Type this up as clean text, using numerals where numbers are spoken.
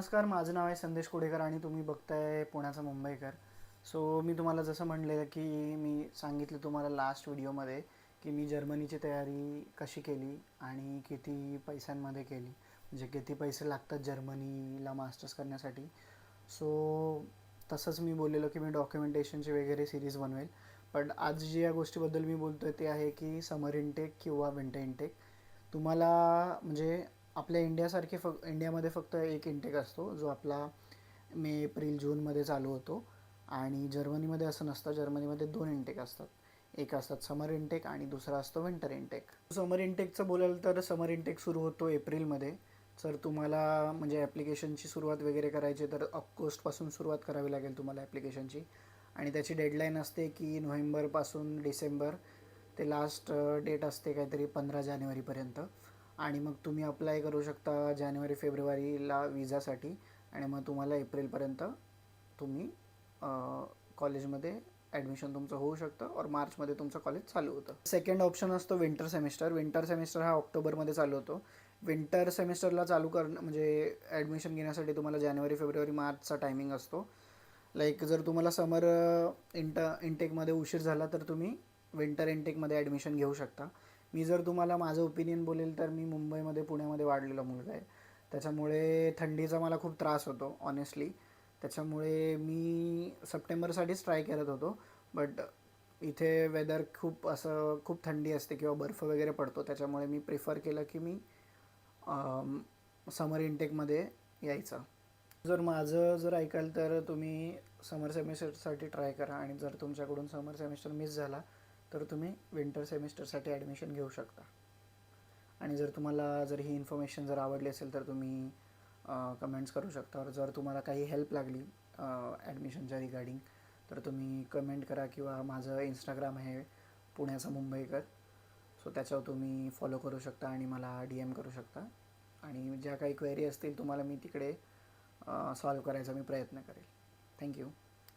नमस्कार, माझं नाव आहे संदेश कोडेकर आणि तुम्ही बघताय पुण्याचा मुंबईकर. सो मी तुम्हाला जसं म्हणलेलं की मी सांगितलं तुम्हाला लास्ट व्हिडिओमध्ये की मी जर्मनीची तयारी कशी केली आणि किती पैशांमध्ये केली, म्हणजे किती पैसे लागतात जर्मनीला मास्टर्स करण्यासाठी. सो तसंच मी बोललेलो की मी डॉक्युमेंटेशनची वगैरे सिरीज बनवेल. पण आज जी या गोष्टीबद्दल मी बोलतो आहे ते आहे की समर इनटेक किंवा विंटर इनटेक. तुम्हाला म्हणजे आपल्या इंडियामध्ये फक्त एक इंटेक असतो जो आपला मे एप्रिल जूनमध्ये चालू होतो. आणि जर्मनीमध्ये असं नसतं. जर्मनीमध्ये दोन इंटेक असतात. एक असतात समर इंटेक आणि दुसरा असतो विंटर इंटेक. समर इंटेकचं बोलाल तर समर इंटेक सुरू होतो एप्रिलमध्ये. जर तुम्हाला म्हणजे ॲप्लिकेशनची सुरुवात वगैरे करायची तर ऑगस्टपासून सुरुवात करावी लागेल तुम्हाला ॲप्लिकेशनची. आणि त्याची डेडलाईन असते की नोव्हेंबरपासून डिसेंबर ते लास्ट डेट असते काहीतरी 15 जानेवारीपर्यंत. आणि मग तुम्ही अप्लाय करू शकता जानेवारी फेब्रुवारीला विजासाठी. आणि मग तुम्हाला एप्रिलपर्यंत तुम्ही कॉलेजमध्ये ॲडमिशन तुमचं होऊ शकतं और मार्चमध्ये तुमचं कॉलेज चालू होतं. सेकंड ऑप्शन असतो विंटर सेमिस्टर. विंटर सेमिस्टर हा ऑक्टोबरमध्ये चालू होतो. विंटर सेमिस्टरला चालू करणं म्हणजे ॲडमिशन घेण्यासाठी तुम्हाला जानेवारी फेब्रुवारी मार्चचा टायमिंग असतो. लाईक जर तुम्हाला समर इंटेकमध्ये उशीर झाला तर तुम्ही विंटर इंटेकमध्ये ॲडमिशन घेऊ शकता. मी जर तुम्हाला माझं ओपिनियन बोलेल तर मी मुंबईमध्ये पुण्यामध्ये वाढलेला मुलगा आहे. त्याच्यामुळे थंडीचा मला खूप त्रास होतो ऑनेस्टली. त्याच्यामुळे मी सप्टेंबरसाठीच ट्राय करत होतो. बट इथे वेदर खूप थंडी असते किंवा बर्फ वगैरे पडतो. त्याच्यामुळे मी प्रिफर केलं की मी समर इंटेकमध्ये यायचं. जर ऐकाल तर तुम्ही समर सेमिस्टरसाठी ट्राय करा. आणि जर तुमच्याकडून समर सेमिस्टर मिस झाला तर तुम्ही विंटर सेमिस्टरसाठी ॲडमिशन घेऊ शकता. आणि जर ही इन्फॉर्मेशन जर आवडली असेल तर तुम्ही कमेंट्स करू शकता. और जर तुम्हाला काही हेल्प लागली ॲडमिशनच्या रिगार्डिंग तर तुम्ही कमेंट करा. किंवा माझं इंस्टाग्राम आहे पुण्याचा मुंबईकर. सो त्याच्यावर तुम्ही फॉलो करू शकता आणि मला DM करू शकता. आणि ज्या काही क्वेरी असतील तुम्हाला मी तिकडे सॉल्व करायचा मी प्रयत्न करेल. थँक्यू.